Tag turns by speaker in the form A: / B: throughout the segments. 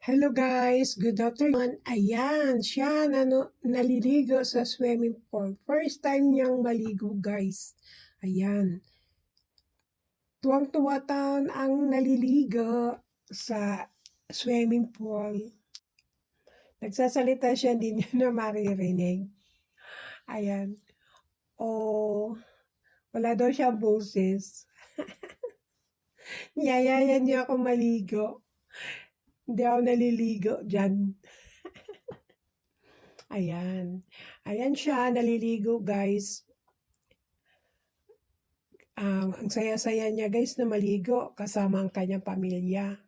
A: Hello guys, good afternoon. Ayan, siya naliligo sa swimming pool. First time niyang maligo guys. Ayan, tuwang-tuwa taon ang naliligo sa swimming pool. Nagsasalita siya, hindi niyo na maririnig. Ayan, wala daw siya boses. Niyayayan niya ako maligo. Hindi ako naliligo dyan. Ayan. Ayan siya, naliligo guys. Ang saya-saya niya guys na maligo kasama ang kanyang pamilya.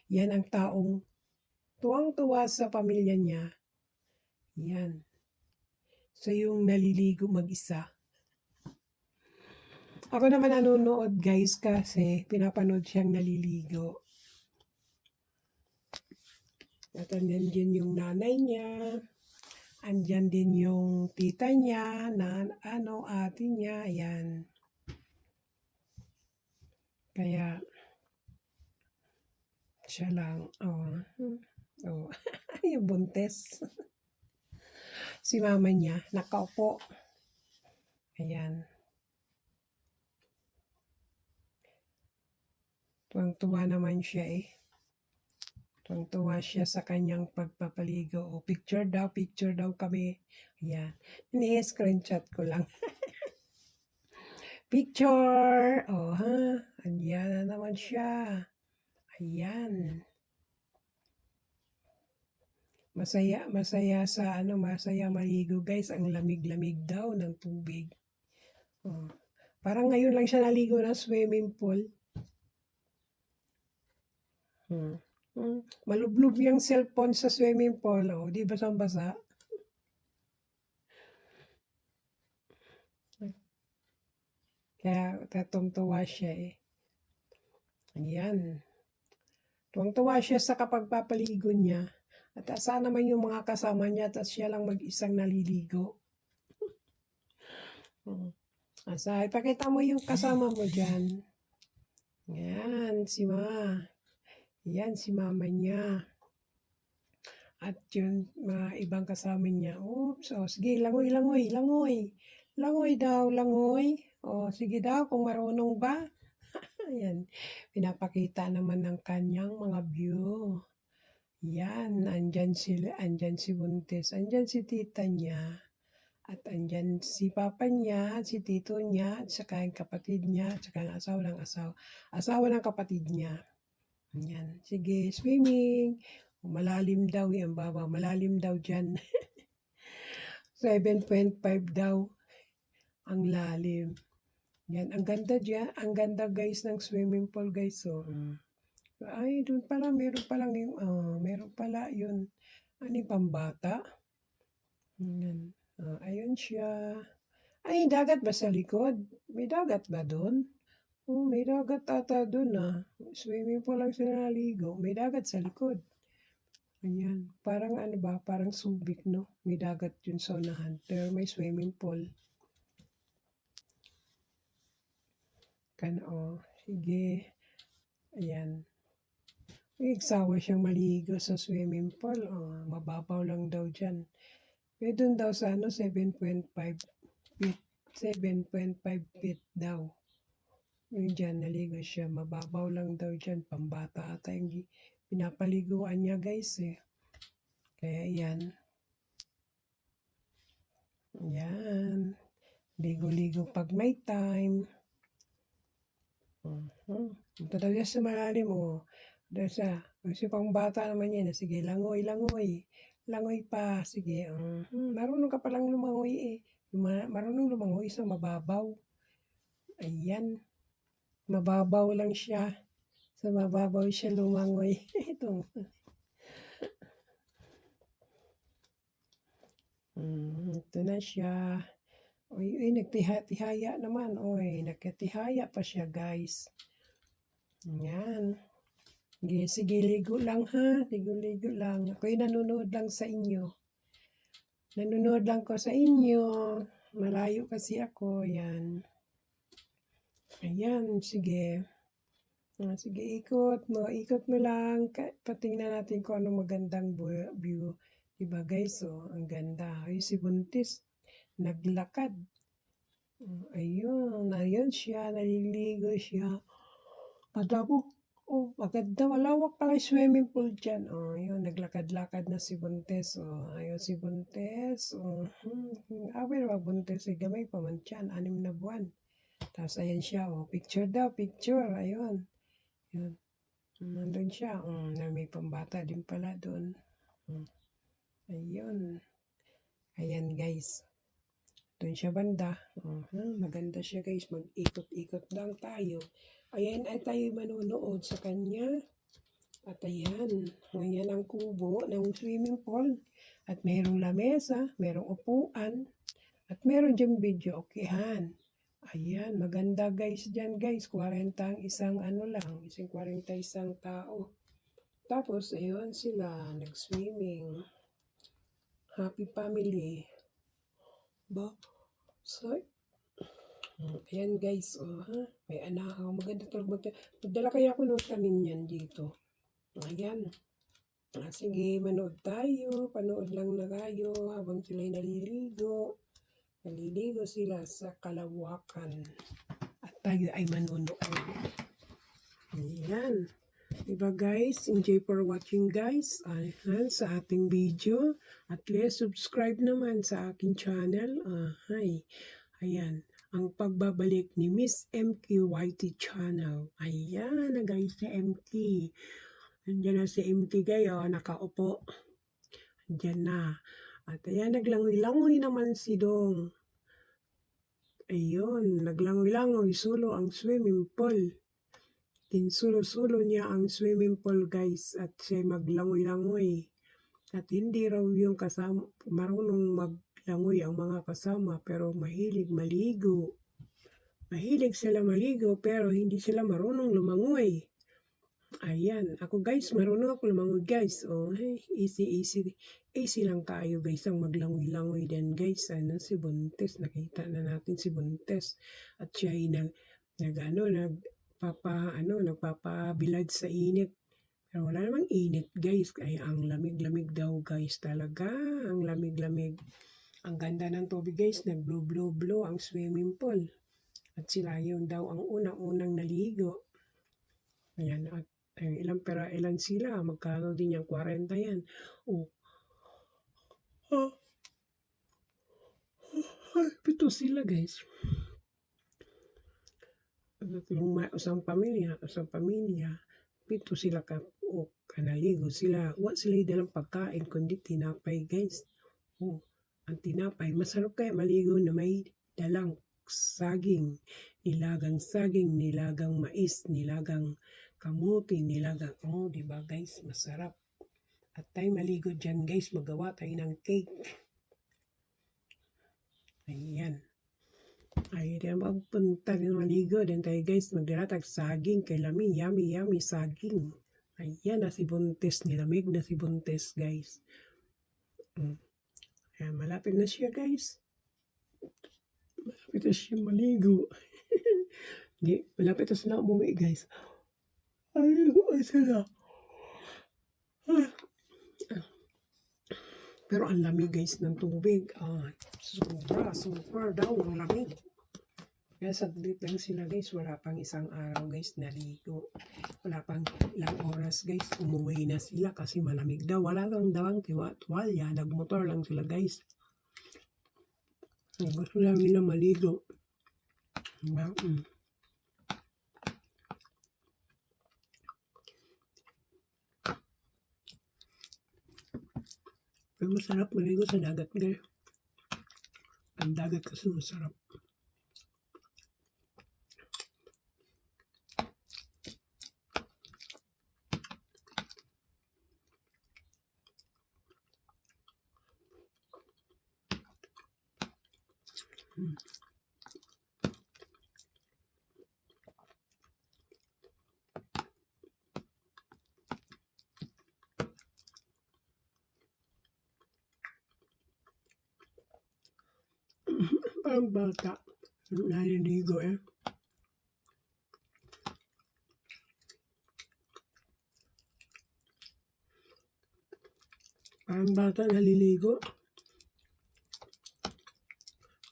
A: Yan ang taong tuwang-tuwa sa pamilya niya. Yan. So yung naliligo mag-isa. Ako naman nanonood guys kasi pinapanood siyang naliligo. At andyan din yung nanay niya. Andyan din yung tita niya, ate niya, ayan. Kaya, siya lang, yung buntes. Si mama niya, nakaupo. Ayan. Tuwang-tuwa naman siya eh. Tuwang-tuwa siya sa kanyang pagpapaligo. O, picture daw kami. Ayan. Ini-screenshot ko lang. Picture! Oh, ha? Andiyan na naman siya. Ayan. Masaya masaya maligo guys. Ang lamig-lamig daw ng tubig. Oh. Parang ngayon lang siya naligo ng swimming pool. Malublob yung cellphone sa swimming pool. Oh, di basang-basa. Kaya tatong-tuwa siya eh. Ayan. Tuwang-tuwa siya sa kapagpapaligo niya. At asa naman yung mga kasama niya at siya lang mag-isang naliligo. Asa, ipakita mo yung kasama mo dyan. Yan, si mama niya. At yung mga ibang kasama niya. Oops, sige, langoy. Langoy daw, langoy. Sige daw, kung marunong ba. Ayan, pinapakita naman ng kanyang mga view. Yan, andyan si Buntes, andyan si tita niya, at andyan si papa niya, si tito niya, at saka yung kapatid niya, at saka ang asawa ng kapatid niya. Yan, sige, swimming. Malalim daw yung baba, malalim daw dyan. 7.5 daw ang lalim. Yan, ang ganda dyan. Ang ganda guys ng swimming pool guys. So, ay, doon pala, meron pala yun. Ano yung pambata? Yan. Ayun siya. Ay, dagat ba sa likod? May dagat ba doon? May dagat ata doon Swimming pool lang sila naligo. May dagat sa likod. Ayan. Parang parang Subic, no? May dagat yun sa unahan. Pero may swimming pool. Sige. Ayan. Nagsawa siyang maligo sa swimming pool. Mababaw lang daw dyan. Doon daw sa 7.5 feet. 7.5 feet daw. Yung dyan, naligo siya. Mababaw lang daw dyan. Pambata ata yung pinapaliguan niya guys eh. Kaya yan. Yan. Ligo-ligo pag may time. Punta daw sa malalim kasi pang bata naman yan. Sige, langoy. Langoy pa. Sige. Marunong ka palang lumangoy eh. Marunong lumangoy sa mababaw. Ayan. Mababaw lang siya. Sa mababaw siya lumangoy. Ito. Ito na siya. Nagtihaya naman. Nagkatihaya pa siya guys. Yan. Sige, ligo lang ha. Ligo lang. Ako'y nanonood lang sa inyo. Nanonood lang ko sa inyo. Malayo kasi ako. Yan. Ayan, sige. Sige ikot mo lang, patingnan natin kung anong magandang view. Diba guys, ang ganda. Ay, si Buntis, naglakad. Ayun siya, naliligo siya. Madamo. Maganda, malawak pala yung swimming pool dyan. Ayun, naglakad-lakad na si Buntes. Ayun si Buntes. Awil ba Buntes, gamay pa man dyan, 6 na buwan. Tapos ayan siya, picture daw, picture. Ayun. Yun. Nandun siya. Na may pambata din pala doon. Ayun. Ayan guys. Doon siya banda. Maganda siya guys. Mag-ikot-ikot lang tayo. Ayan ay tayo manonood sa kanya. At ayan. Ayan ang kubo ng swimming pool. At mayroong lamesa. Mayroong upuan. At meron dyan video. Okayan. Ayan. Maganda guys dyan guys. 40 ang isang lang. Isang 40 isang tao. Tapos ayun sila. Nag-swimming. Happy family. Ba? So, ayan guys, may anahaw. Maganda talaga. Magdala kaya ako ng tanim yan dito. Ayan. Sige, manood tayo. Panood lang na tayo habang sila'y naliligo. Naliligo sila sa kalawakan. At tayo ay manonood. Ayan. Diba guys, enjoy for watching guys. Ayan, sa ating video. At please subscribe naman sa aking channel. Ayan, ang pagbabalik ni Miss MK YT channel. Ayan na guys si MK. Andiyan na si MK gayo, nakaupo. Andiyan na. At ayan, naglangoy-langoy naman si Dong. Ayun, naglangoy-langoy, sulo ang swimming pool. Tinsulo-sulo niya ang swimming pool guys at siya maglangoy-langoy. At hindi raw yung kasama, marunong maglangoy ang mga kasama pero mahilig maligo. Mahilig sila maligo pero hindi sila marunong lumangoy. Ayan, ako guys, marunong ako lumangoy guys. Easy lang tayo guys ang maglangoy-langoy din guys. Si Buntes, nakita na natin si Buntes. At siya ay nagpapabilad sa init. Pero wala namang init guys. Ay, ang lamig-lamig daw guys talaga. Ang lamig-lamig. Ang ganda ng tubig guys. Nag-blow ang swimming pool. At sila yun daw ang unang-unang naligo. Ayan. At ilan sila. Magkano din yung 40 yan. Pito sila guys. Yung isang pamilya, pito sila kanaligo sila. Huwag sila dalang pagkain, kundi tinapay guys. Ang tinapay, masarap kaya maligo na may dalang saging, nilagang mais, nilagang kamuti, diba guys, masarap. At tayo maligo dyan guys, magawa tayo ng cake. Ayan. Ay, magpunta rin maligo din tayo guys, magdilatag saging kay Lami, yummy saging. Ayan na si Buntes, nilamig na si Buntes guys. Ayan, malapit na siya guys. Malapit na siya maligo. Malapit na sila umuwi guys. Ay sila. Pero ang lamig guys ng tubig. Super daw ang lamig. Kaya saglit lang sila guys. Wala pang isang araw guys naligo. Wala pang ilang oras guys. Umuwi na sila kasi malamig daw. Wala lang dawang tuwalya. Nagmotor lang sila guys. Gusto lang nila maligo. Pero masarap maligo sa dagat guys. Ang dagat kasi masarap. Parang bata. Naliligo Parang bata naliligo.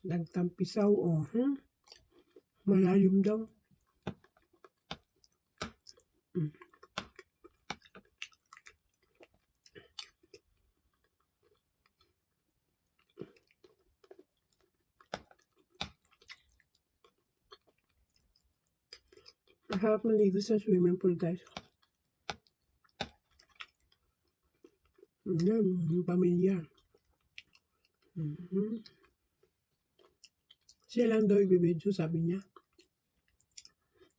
A: Nagtampisaw, oh. Malalim daw. Masarap maligo sa swimming pool, guys. Yan, yung pamilya. Siya lang daw ibibidyo, sabi niya.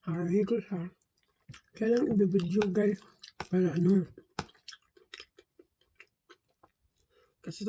A: Haray ko siya. Kaya lang ibibidyo, guys. Para ano. Kasi